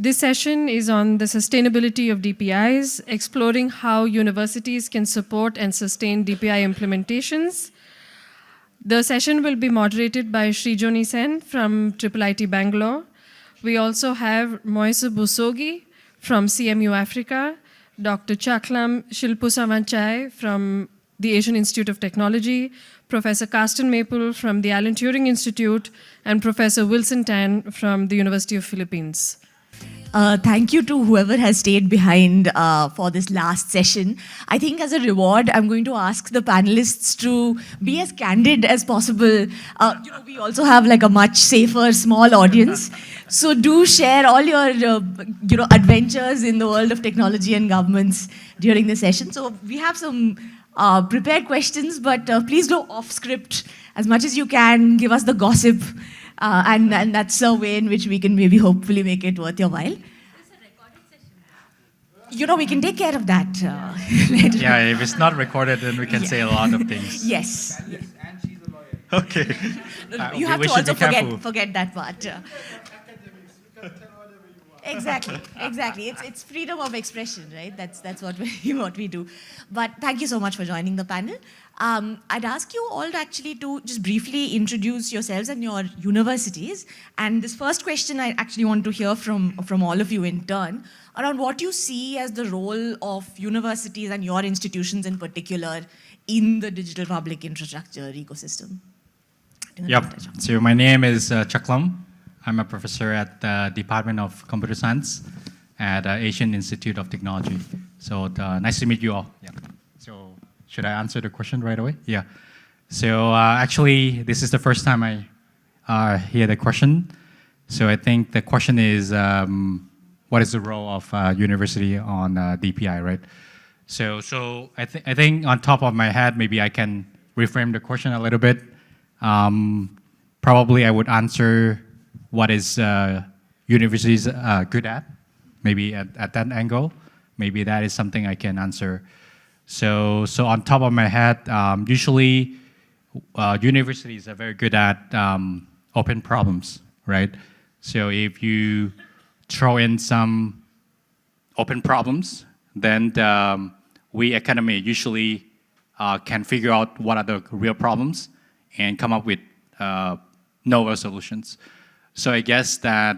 This session is on the sustainability of DPIs, exploring how universities can support and sustain DPI implementations. The session will be moderated by Srijoni Sen from IIIT-Bangalore. We also have Moise Busogi from CMU Africa, Dr. Chaklam Silpasuwanchai from the Asian Institute of Technology, Professor Carsten from the Alan Turing Institute, and Professor Wilson Tan from the University of Philippines. Thank you to whoever has stayed behind for this last session. I think as a reward, I'm going to ask the panelists to be as candid as possible. We also have like a much safer, small audience. So do share all your adventures in the world of technology and governments during the session. So we have some prepared questions, but please go off script as much as you can. Give us the gossip. And that's a way in which we can maybe hopefully make it worth your while. It's a recorded session. We can take care of that. Yeah, if it's not recorded, then we can say a lot of things. Yes. And she's a lawyer. Okay. You have to also forget that part. Exactly. It's freedom of expression, right? That's what we do. But thank you so much for joining the panel. I'd ask you all actually to just briefly introduce yourselves and your universities. And this first question I actually want to hear from all of you in turn around what you see as the role of universities and your institutions in particular in the digital public infrastructure ecosystem. Yep. So my name is Chaklam. I'm a professor at the Department of Computer Science at Asian Institute of Technology. So nice to meet you all. Yeah. So should I answer the question right away? Yeah. So actually, this is the first time I hear the question. So I think the question is, what is the role of university on DPI, right? So I think on top of my head, maybe I can reframe the question a little bit. Probably I would answer what is universities good at, maybe at that angle. Maybe that is something I can answer. So on top of my head, usually universities are very good at open problems, right? So if you throw in some open problems, then we academy usually can figure out what are the real problems and come up with novel solutions. So I guess that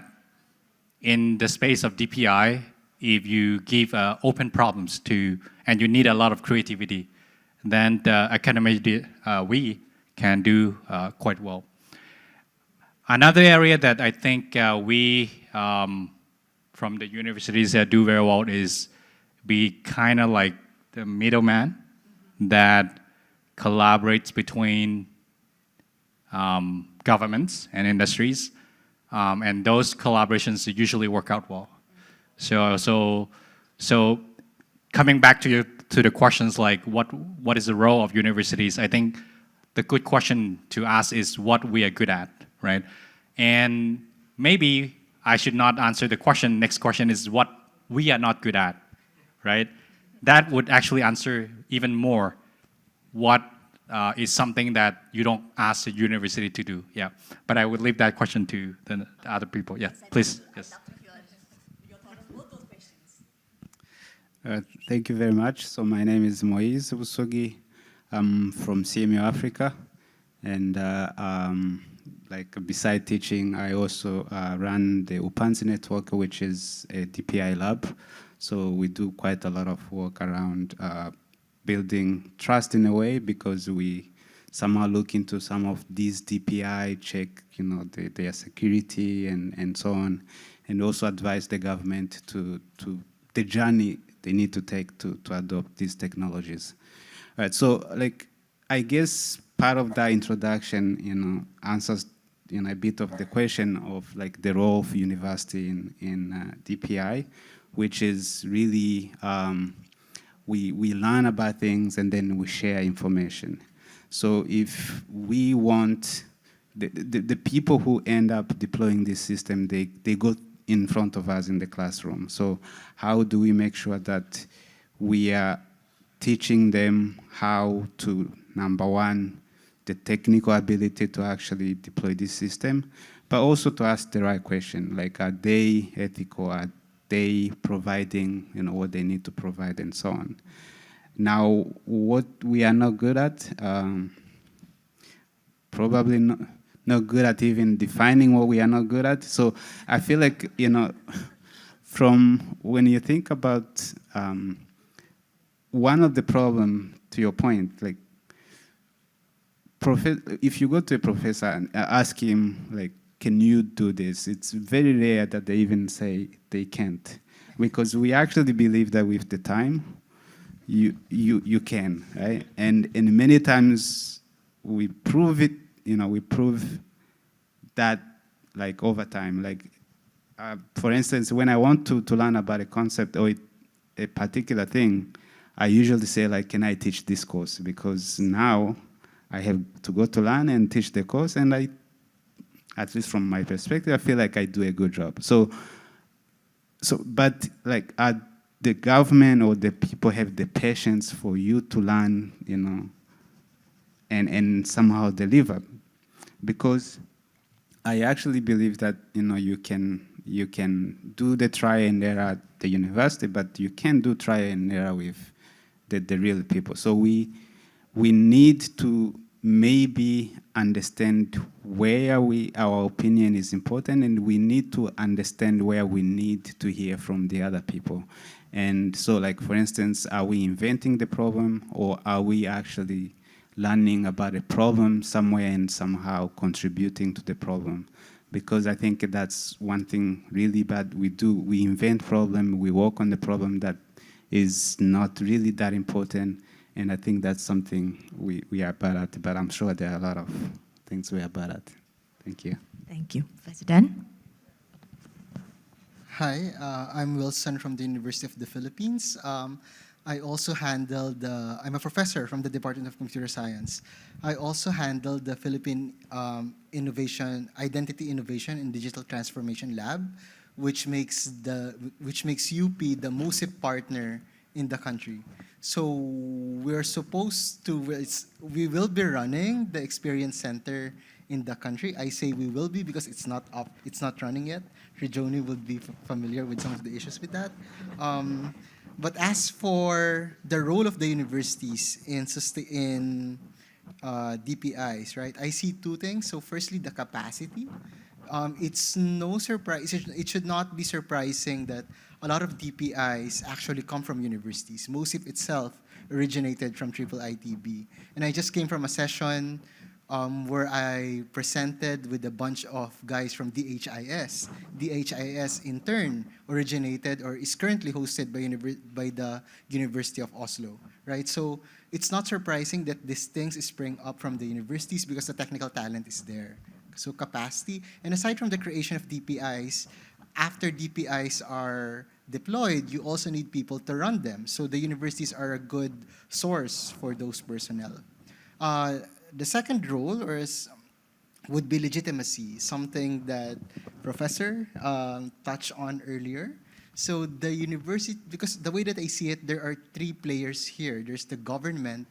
in the space of DPI, if you give open problems and you need a lot of creativity, then the academy we can do quite well. Another area that I think we from the universities that do very well is be kind of like the middleman that collaborates between governments and industries. And those collaborations usually work out well. So coming back to the questions like what is the role of universities, I think the good question to ask is what we are good at, right? And maybe I should not answer the question. Next question is what we are not good at, right? That would actually answer even more what is something that you don't ask the university to do. Yeah, but I would leave that question to the other people. Yeah, please. Yes. Thank you very much. So my name is Moise Busogi. I'm from CMU Africa, and beside teaching, I also run the Upanzi network, which is a DPI lab. So we do quite a lot of work around building trust in a way, because we somehow look into some of these DPI, check their security and so on, and also advise the government to the journey they need to take to adopt these technologies. All right, so I guess part of that introduction answers a bit of the question of the role of university in DPI, which is really we learn about things and then we share information. So if we want the people who end up deploying this system, they go in front of us in the classroom. So how do we make sure that we are teaching them how to, number one, the technical ability to actually deploy this system, but also to ask the right question, like, are they ethical? Are they providing, what they need to provide, and so on. Now, what we are not good at, probably not good at even defining what we are not good at. So I feel like, from when you think about one of the problem, to your point, like, if you go to a professor and ask him, like, can you do this? It's very rare that they even say they can't, because we actually believe that with the time, you can, right? And many times we prove it. We prove that, like, over time. Like, for instance, when I want to learn about a concept or a particular thing, I usually say, like, can I teach this course? Because now I have to go to learn and teach the course, and at least from my perspective, I feel like I do a good job. But, like, the government or the people have the patience for you to learn, and somehow deliver? Because I actually believe that, you can do the try and error at the university, but you can't do try and error with the real people. So we need to maybe understand where our opinion is important, and we need to understand where we need to hear from the other people. And so, like, for instance, are we inventing the problem, or are we actually learning about a problem somewhere and somehow contributing to the problem? Because I think that's one thing really bad we do. We invent problem, we work on the problem that is not really that important, and I think that's something we are bad at, but I'm sure there are a lot of things we are bad at. Thank you. Thank you. Professor Dan? Hi, I'm Wilson from the University of the Philippines. I also handle I'm a professor from the Department of Computer Science. I also handle the Philippine Identity Innovation and Digital Transformation Lab, which makes UP the MOSIP partner in the country. So we will be running the Experience Center in the country. I say we will be because it's not running yet. Srijoni will be familiar with some of the issues with that. But as for the role of the universities in DPIs, right? I see two things. So firstly, the capacity. It's no surprise. It should not be surprising that a lot of DPIs actually come from universities. MOSIP itself originated from IIIT-B. And I just came from a session where I presented with a bunch of guys from DHIS. DHIS, in turn, originated or is currently hosted by the University of Oslo, right? So it's not surprising that these things spring up from the universities because the technical talent is there. So capacity. And aside from the creation of DPIs, after DPIs are deployed, you also need people to run them. So the universities are a good source for those personnel. The second role would be legitimacy, something that Professor touched on earlier. So the university, because the way that I see it, there are three players here. There's the government,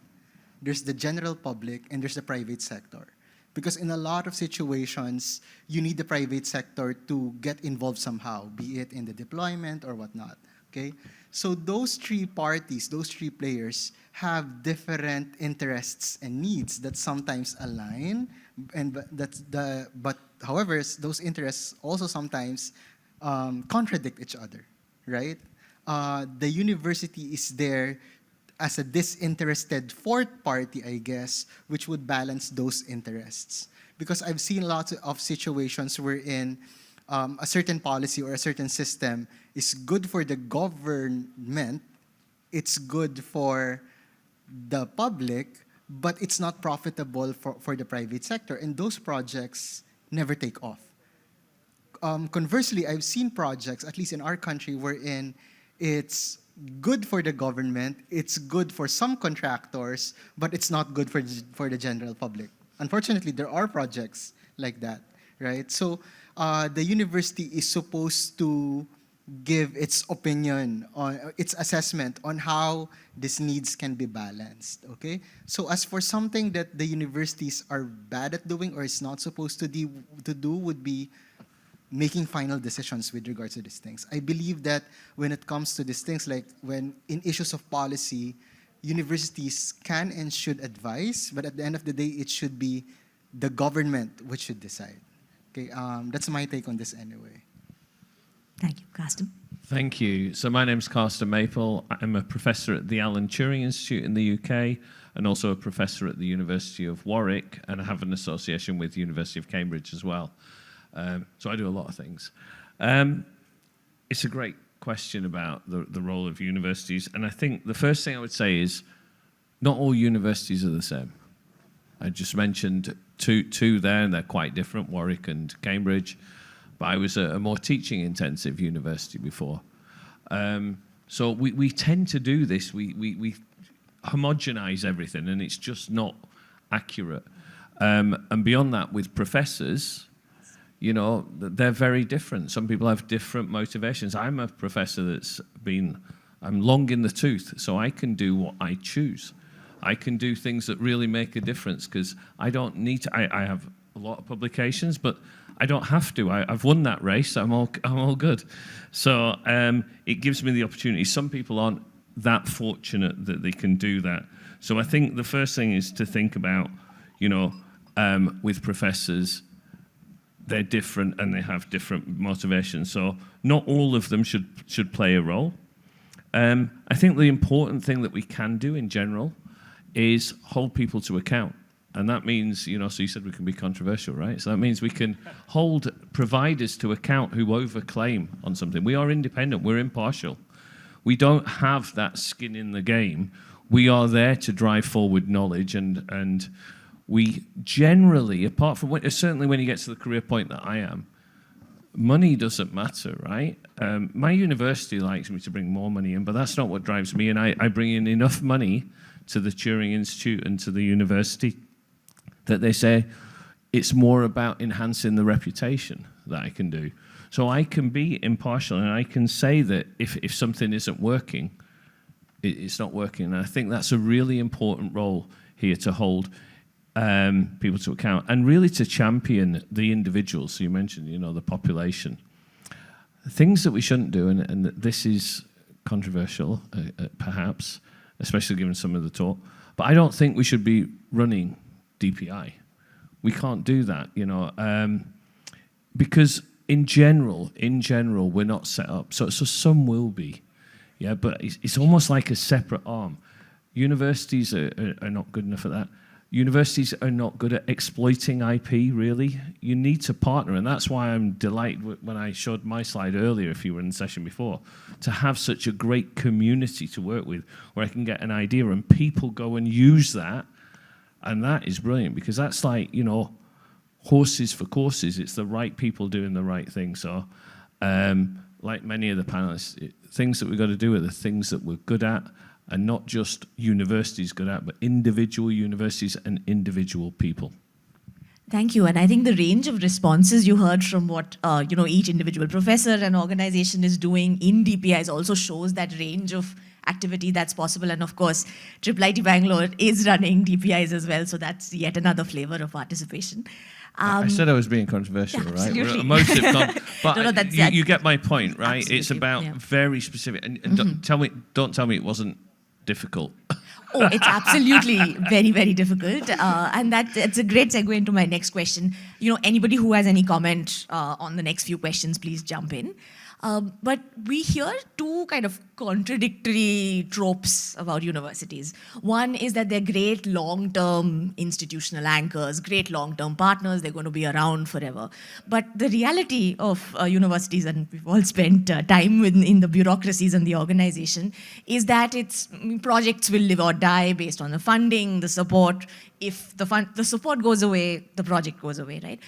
there's the general public, and there's the private sector. Because in a lot of situations, you need the private sector to get involved somehow, be it in the deployment or whatnot, okay? So those three parties, those three players have different interests and needs that sometimes align, but however, those interests also sometimes contradict each other, right? The university is there as a disinterested fourth party, I guess, which would balance those interests. Because I've seen lots of situations wherein a certain policy or a certain system is good for the government, it's good for the public, but it's not profitable for the private sector, and those projects never take off. Conversely, I've seen projects, at least in our country, wherein it's good for the government, it's good for some contractors, but it's not good for the general public. Unfortunately, there are projects like that, right? So the university is supposed to give its opinion on its assessment on how these needs can be balanced. Okay, so as for something that the universities are bad at doing or is not supposed to do would be making final decisions with regards to these things. I believe that when it comes to these things, like when in issues of policy, universities can and should advise, but at the end of the day, it should be the government which should decide. Okay, that's my take on this anyway. Thank you, Carsten. Thank you. So my name's Carsten Maple. I'm a professor at the Alan Turing Institute in the UK and also a professor at the University of Warwick, and I have an association with the University of Cambridge as well. So I do a lot of things. It's a great question about the role of universities, and I think the first thing I would say is not all universities are the same. I just mentioned two there, and they're quite different, Warwick and Cambridge. But I was a more teaching-intensive university before. So we tend to do this. We homogenize everything, and it's just not accurate. And beyond that, with professors, you know, they're very different. Some people have different motivations. I'm a professor I'm long in the tooth, so I can do what I choose. I can do things that really make a difference because I don't need to. I have a lot of publications, but I don't have to. I've won that race. I'm all good. So it gives me the opportunity. Some people aren't that fortunate that they can do that. So I think the first thing is to think about, you know, with professors, they're different and they have different motivations. So not all of them should play a role. I think the important thing that we can do in general is hold people to account. And that means, you know, so you said we can be controversial, right? So that means we can hold providers to account who overclaim on something. We are independent, we're impartial. We don't have that skin in the game. We are there to drive forward knowledge, and we generally, apart from, certainly when you get to the career point that I am, money doesn't matter, right? My university likes me to bring more money in, but that's not what drives me, and I bring in enough money to the Turing Institute and to the university that they say it's more about enhancing the reputation that I can do. So I can be impartial and I can say that if something isn't working, it's not working. And I think that's a really important role here, to hold people to account and really to champion the individuals. So you mentioned, you know, the population. Things that we shouldn't do, and this is controversial, perhaps, especially given some of the talk, but I don't think we should be running DPI. We can't do that, you know, because in general, we're not set up. So some will be, yeah, but it's almost like a separate arm. Universities are not good enough at that. Universities are not good at exploiting IP, really. You need to partner, and that's why I'm delighted when I showed my slide earlier, if you were in the session before, to have such a great community to work with, where I can get an idea and people go and use that. And that is brilliant, because that's like, you know, horses for courses. It's the right people doing the right thing. So, like many of the panelists, things that we've got to do are the things that we're good at, and not just universities good at, but individual universities and individual people. Thank you. And I think the range of responses you heard from what you know, each individual professor and organization is doing in DPIs also shows that range of activity that's possible. And of course, IIIT-Bangalore is running DPIs as well, so that's yet another flavor of participation. I said I was being controversial, yeah, right? absolutely. We're emotive, but No, that's, you get my point, right? Absolutely. It's about very specific. And don't tell me it wasn't difficult. Oh, it's absolutely very, very difficult. And it's a great segue into my next question. You know, anybody who has any comment on the next few questions, please jump in. But we hear two kind of contradictory tropes about universities. One is that they're great long-term institutional anchors, great long-term partners, they're going to be around forever. But the reality of universities, and we've all spent time in the bureaucracies and the organization, is that projects will live or die based on the funding, the support. If the support goes away, the project goes away, right?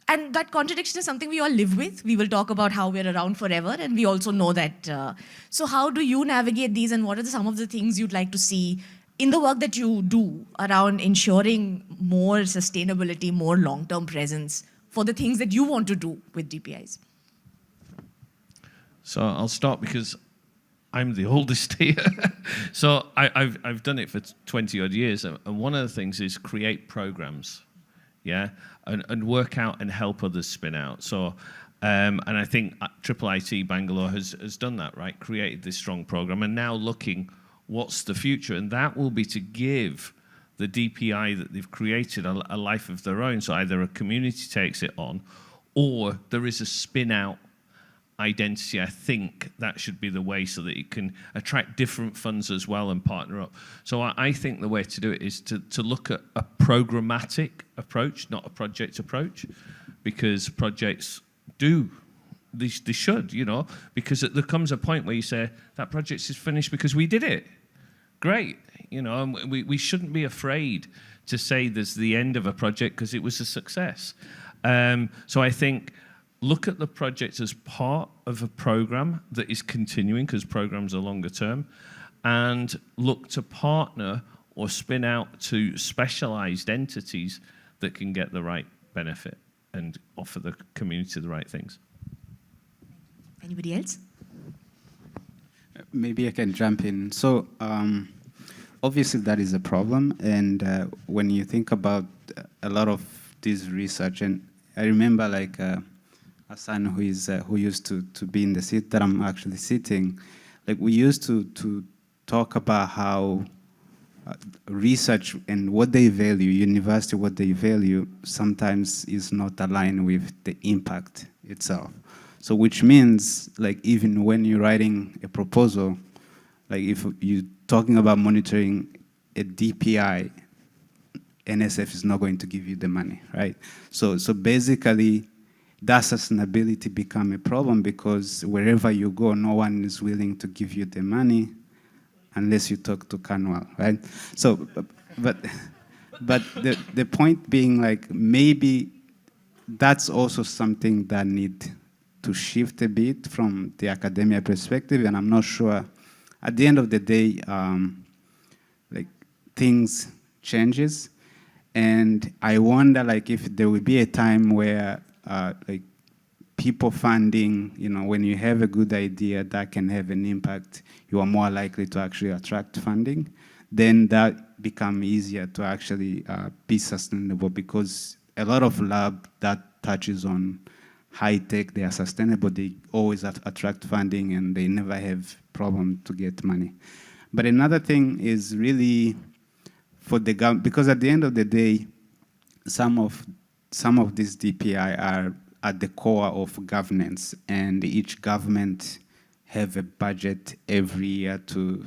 And that contradiction is something we all live with. We will talk about how we're around forever, and we also know that. So how do you navigate these, and what are some of the things you'd like to see in the work that you do around ensuring more sustainability, more long-term presence for the things that you want to do with DPIs? So I'll start because I'm the oldest here. So I've done it for 20 odd years, and one of the things is create programs, yeah, and work out and help others spin out. So, and I think IIIT-Bangalore has done that, right? Created this strong program, and now looking what's the future, and that will be to give the DPI that they've created a life of their own. So either a community takes it on, or there is a spin out identity. I think that should be the way, so that it can attract different funds as well and partner up. So I think the way to do it is to look at a programmatic approach, not a project approach, because projects they should, you know, because there comes a point where you say, that project is finished because we did it. Great, you know, and we shouldn't be afraid to say there's the end of a project because it was a success. So I think look at the project as part of a program that is continuing, because programs are longer term, and look to partner or spin out to specialized entities that can get the right benefit and offer the community the right things. Anybody else? Maybe I can jump in. So obviously that is a problem, and when you think about a lot of this research, and I remember like Hassan, who used to be in the seat that I'm actually sitting, like we used to talk about how research and what they value, university what they value, sometimes is not aligned with the impact itself. So which means, like, even when you're writing a proposal, like if you're talking about monitoring a DPI, NSF is not going to give you the money, right? So basically, that sustainability become a problem, because wherever you go, no one is willing to give you the money unless you talk to Canwell, right? So, but the point being, like, maybe that's also something that need to shift a bit from the academia perspective, and I'm not sure. At the end of the day, like, things changes, and I wonder, like, if there will be a time where like people funding, you know, when you have a good idea that can have an impact, you are more likely to actually attract funding. Then that become easier to actually be sustainable, because a lot of lab that touches on high tech, they are sustainable, they always attract funding, and they never have problem to get money. But another thing is really for the government, because at the end of the day, some of these DPI are at the core of governance, and each government have a budget every year to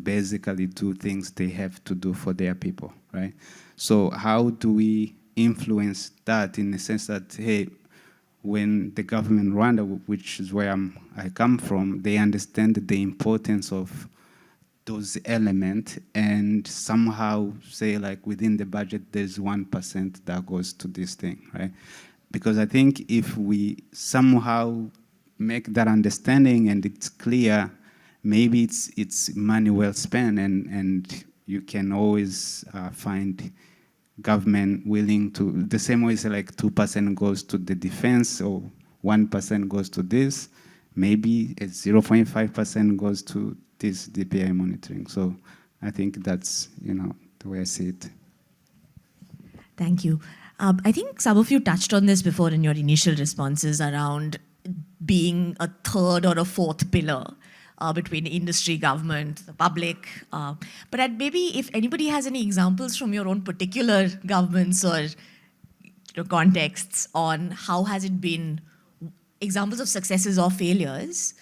basically do things they have to do for their people, right? So how do we influence that, in the sense that, hey, when the government Rwanda, which is where I come from, they understand the importance of those elements, and somehow say, like, within the budget, there's 1% that goes to this thing, right? Because I think if we somehow make that understanding and it's clear, maybe it's money well spent, and you can always find government willing to, the same way, say, like 2% goes to the defense or 1% goes to this, maybe 0.5% goes to this DPI monitoring. So I think that's, you know, the way I see it. Thank you. I think some of you touched on this before in your initial responses around being a third or a fourth pillar between industry, government, the public. But maybe if anybody has any examples from your own particular governments or contexts on how has it been, examples of successes or failures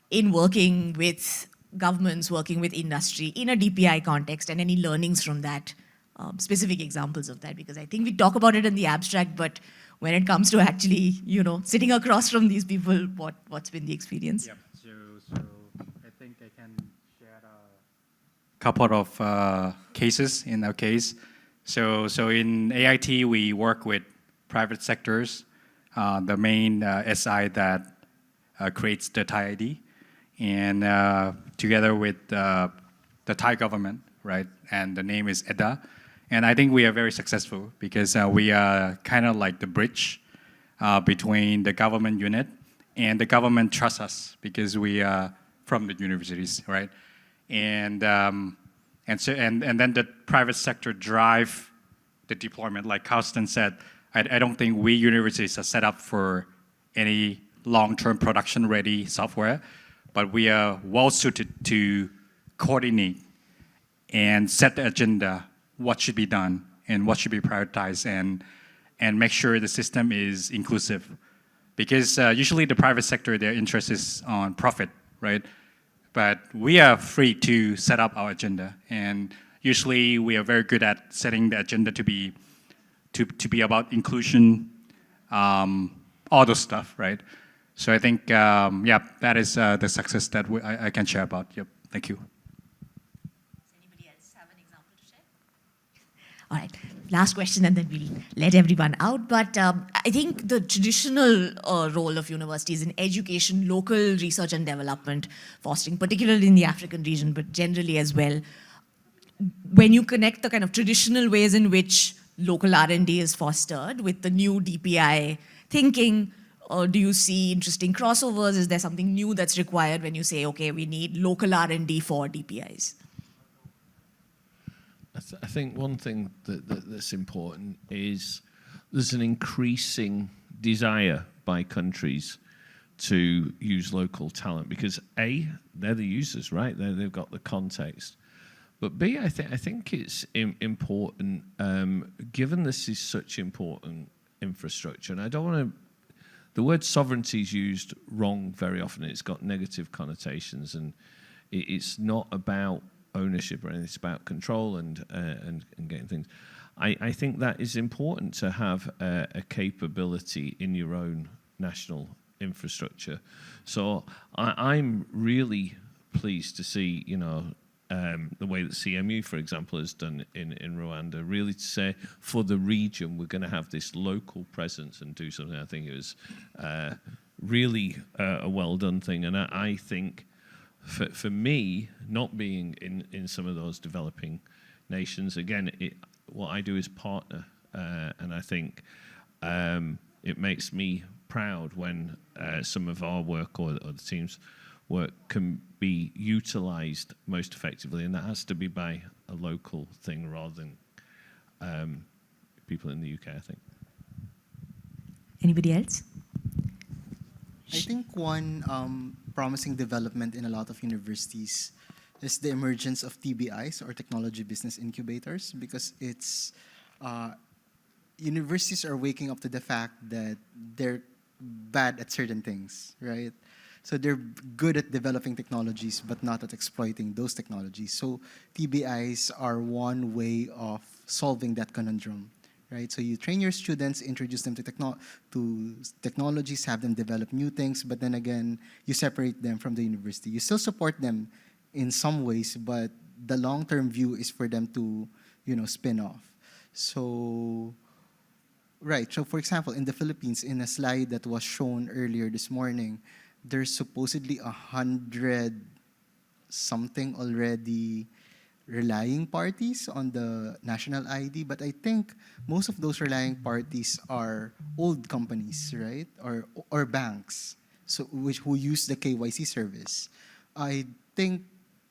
in working with governments, working with industry in a DPI context, and any learnings from that, specific examples of that, because I think we talk about it in the abstract, but when it comes to actually, you know, sitting across from these people, what's been the experience? Yep. So I think I can share a couple of cases in our case. So in AIT, we work with private sectors, the main SI that creates the Thai ID, and together with the Thai government, right? And the name is EDA. And I think we are very successful because we are kind of like the bridge between the government unit and the government trusts us because we are from the universities, right? And then the private sector drive the deployment. Like Carsten said, I don't think we universities are set up for any long-term production-ready software, but we are well-suited to coordinate and set the agenda, what should be done and what should be prioritized, and make sure the system is inclusive. Because usually the private sector, their interest is on profit, right? But we are free to set up our agenda, and usually we are very good at setting the agenda to be about inclusion, all those stuff, right? So I think, yeah, that is the success that I can share about. Yep, thank you. Does anybody else have an example to share? All right, last question and then we'll let everyone out. But I think the traditional role of universities in education, local research and development, fostering particularly in the African region, but generally as well, when you connect the kind of traditional ways in which local R&D is fostered with the new DPI thinking, do you see interesting crossovers? Is there something new that's required when you say, okay, we need local R&D for DPIs? I think one thing that's important is there's an increasing desire by countries to use local talent because A, they're the users, right? They've got the context. But B, I think it's important, given this is such important infrastructure, and I don't want to, the word sovereignty is used wrong very often. It's got negative connotations, and it's not about ownership or anything. It's about control and getting things. I think that is important to have a capability in your own national infrastructure. So I'm really pleased to see, you know, the way that CMU, for example, has done in Rwanda, really to say, for the region, we're going to have this local presence and do something. I think it was really a well-done thing. And I think, for me, not being in some of those developing nations, again, what I do is partner. And I think it makes me proud when some of our work or the team's work can be utilized most effectively, and that has to be by a local thing rather than people in the UK, I think. Anybody else? I think one promising development in a lot of universities is the emergence of TBIs, or Technology Business Incubators, because it's universities are waking up to the fact that they're bad at certain things, right? So they're good at developing technologies, but not at exploiting those technologies. So TBIs are one way of solving that conundrum, right? So you train your students, introduce them to technologies, have them develop new things, but then again, you separate them from the university. You still support them in some ways, but the long-term view is for them to, you know, spin off. So, right. So for example, in the Philippines, in a slide that was shown earlier this morning, there's supposedly 100 something already relying parties on the national ID, but I think most of those relying parties are old companies, right? Or banks, so who use the KYC service. I think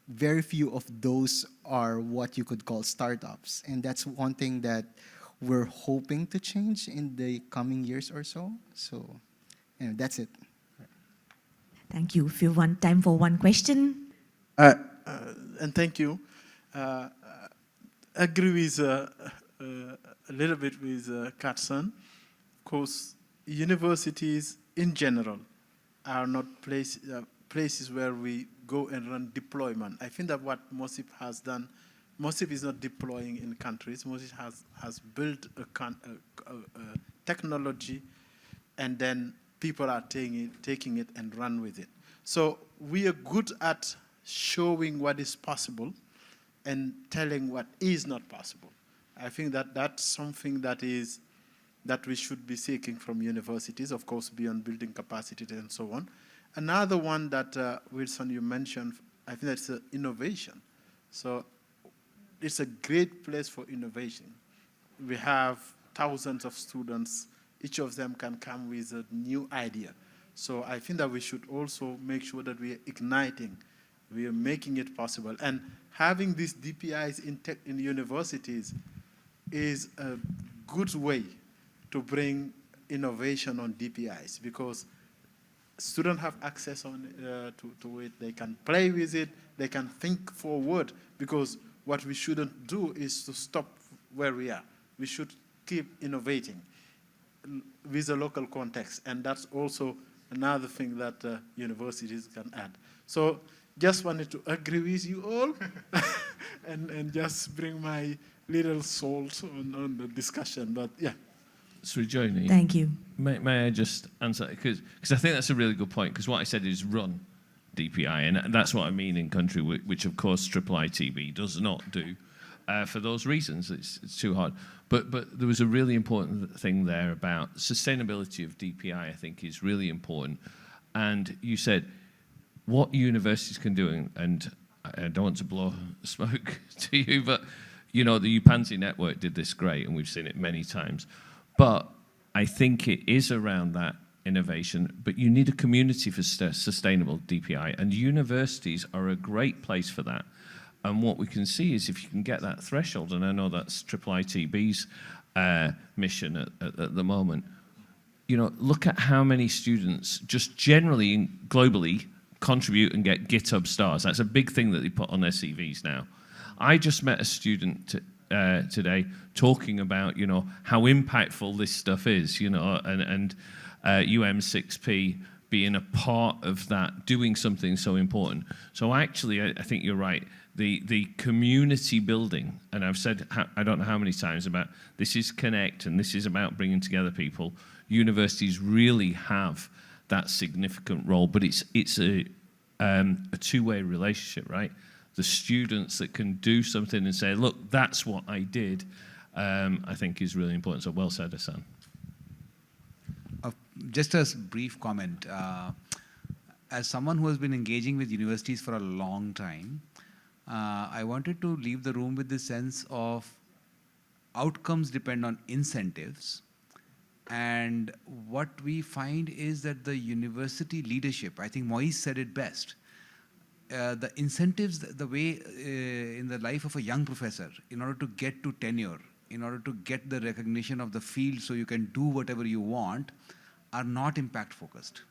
very few of those are what you could call startups, and that's one thing that we're hoping to change in the coming years or so. So, you know, that's it. Thank you. If you want time for one question. And thank you. Agree with a little bit with Carsten. Of course, universities in general are not places where we go and run deployment. I think that what MOSIP has done, MOSIP is not deploying in countries. MOSIP has built a technology, and then people are taking it and run with it. So we are good at showing what is possible and telling what is not possible. I think that that's something that we should be seeking from universities, of course, beyond building capacity and so on. Another one that, Wilson, you mentioned, I think that's innovation. So it's a great place for innovation. We have thousands of students. Each of them can come with a new idea. So I think that we should also make sure that we are igniting, we are making it possible. And having these DPIs in universities is a good way to bring innovation on DPIs, because students have access to it, they can play with it, they can think forward, because what we shouldn't do is to stop where we are. We should keep innovating with a local context, and that's also another thing that universities can add. So just wanted to agree with you all and just bring my little salt on the discussion, but yeah. Srijoni. Thank you. May I just answer? Because I think that's a really good point, because what I said is run DPI, and that's what I mean in country, which of course IIIT-B does not do for those reasons. It's too hard. But there was a really important thing there about sustainability of DPI, I think is really important. And you said what universities can do, and I don't want to blow smoke to you, but you know, the IIIT network did this great, and we've seen it many times. But I think it is around that innovation, but you need a community for sustainable DPI, and universities are a great place for that. And what we can see is if you can get that threshold, and I know that's IIIT-B's mission at the moment, you know, look at how many students just generally, globally, contribute and get GitHub stars. That's a big thing that they put on their CVs now. I just met a student today talking about, you know, how impactful this stuff is, you know, and UM6P being a part of that, doing something so important. So actually, I think you're right. The community building, and I've said, I don't know how many times about, this is connect, and this is about bringing together people. Universities really have that significant role, but it's a two-way relationship, right? The students that can do something and say, look, that's what I did, I think is really important. So well said, Hassan. Just a brief comment. As someone who has been engaging with universities for a long time, I wanted to leave the room with the sense of outcomes depend on incentives. And what we find is that the university leadership, I think Moise said it best, the incentives, the way in the life of a young professor, in order to get to tenure, in order to get the recognition of the field so you can do whatever you want, are not impact focused.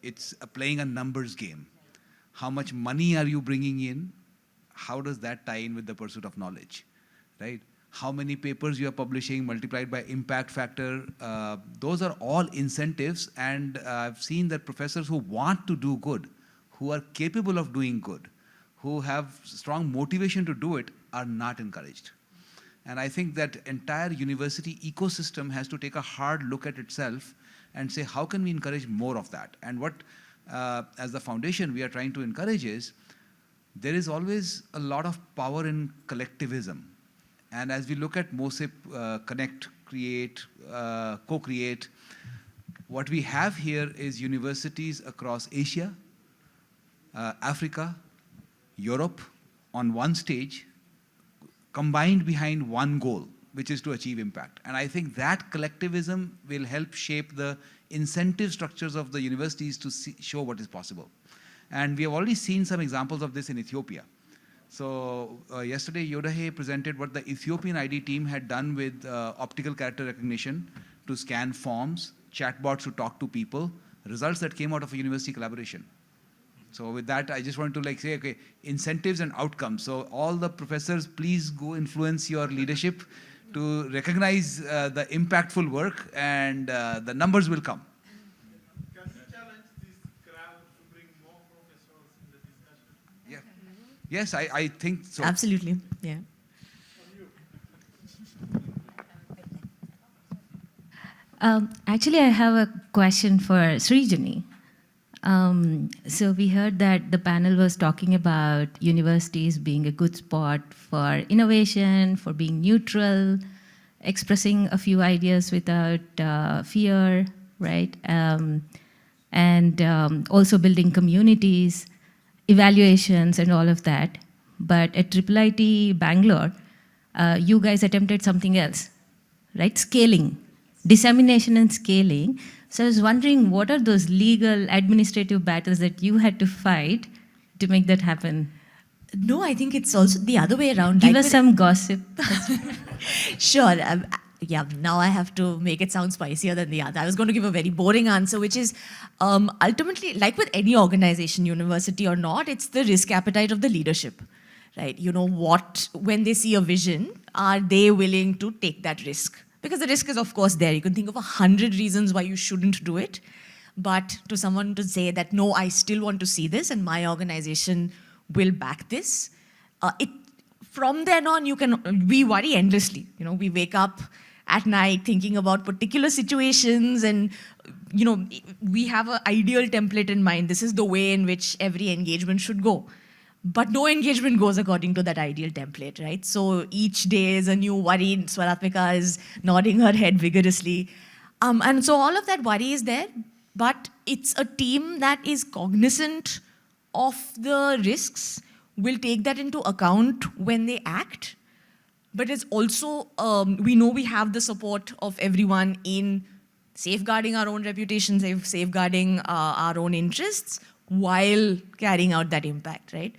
It's playing a numbers game. How much money are you bringing in? How does that tie in with the pursuit of knowledge, right? How many papers you are publishing multiplied by impact factor. Those are all incentives, and I've seen that professors who want to do good, who are capable of doing good, who have strong motivation to do it, are not encouraged. And I think that entire university ecosystem has to take a hard look at itself and say, how can we encourage more of that? And what, as the foundation, we are trying to encourage is, there is always a lot of power in collectivism. And as we look at MOSIP, connect, create, co-create, what we have here is universities across Asia, Africa, Europe, on one stage, combined behind one goal, which is to achieve impact. And I think that collectivism will help shape the incentive structures of the universities to show what is possible. And we have already seen some examples of this in Ethiopia. So yesterday, Yodahe presented what the Ethiopian ID team had done with optical character recognition to scan forms, chatbots to talk to people, results that came out of a university collaboration. So with that, I just want to say, okay, incentives and outcomes. So all the professors, please go influence your leadership to recognize the impactful work, and the numbers will come. Can you challenge this crowd to bring more professors in the discussion? Yeah. Yes, I think so. Absolutely, yeah. Actually, I have a question for Srijoni. So we heard that the panel was talking about universities being a good spot for innovation, for being neutral, expressing a few ideas without fear, right? And also building communities, evaluations, and all of that. But at IIIT-Bangalore, you guys attempted something else, right? Scaling, dissemination and scaling, So I was wondering, what are those legal, administrative battles that you had to fight to make that happen? No, I think it's also the other way around. Give Like us with- some gossip. Sure. Yeah, now I have to make it sound spicier than the other. I was going to give a very boring answer, which is ultimately, like with any organization, university or not, it's the risk appetite of the leadership, right? You know, when they see a vision, are they willing to take that risk? Because the risk is, of course, there. You can think of 100 reasons why you shouldn't do it. But to someone to say that, no, I still want to see this and my organization will back this, from then on, we worry endlessly. You know, we wake up at night thinking about particular situations and, you know, we have an ideal template in mind. This is the way in which every engagement should go. But no engagement goes according to that ideal template, right? So each day is a new worry. Swaratmika is nodding her head vigorously. And so all of that worry is there, but it's a team that is cognizant of the risks, will take that into account when they act. But it's also, we know we have the support of everyone in safeguarding our own reputation, safeguarding our own interests while carrying out that impact, right?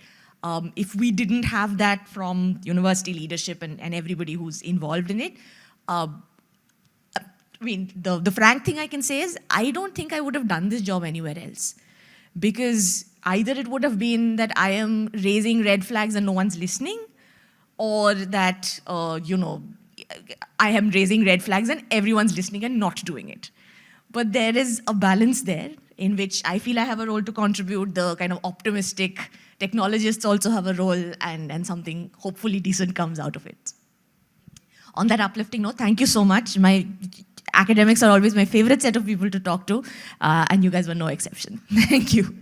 If we didn't have that from university leadership and everybody who's involved in it, I mean, the frank thing I can say is I don't think I would have done this job anywhere else. Because either it would have been that I am raising red flags and no one's listening, or that, you know, I am raising red flags and everyone's listening and not doing it. But there is a balance there in which I feel I have a role to contribute. The kind of optimistic technologists also have a role, and something hopefully decent comes out of it. On that uplifting note, thank you so much. My academics are always my favorite set of people to talk to, and you guys were no exception. Thank you.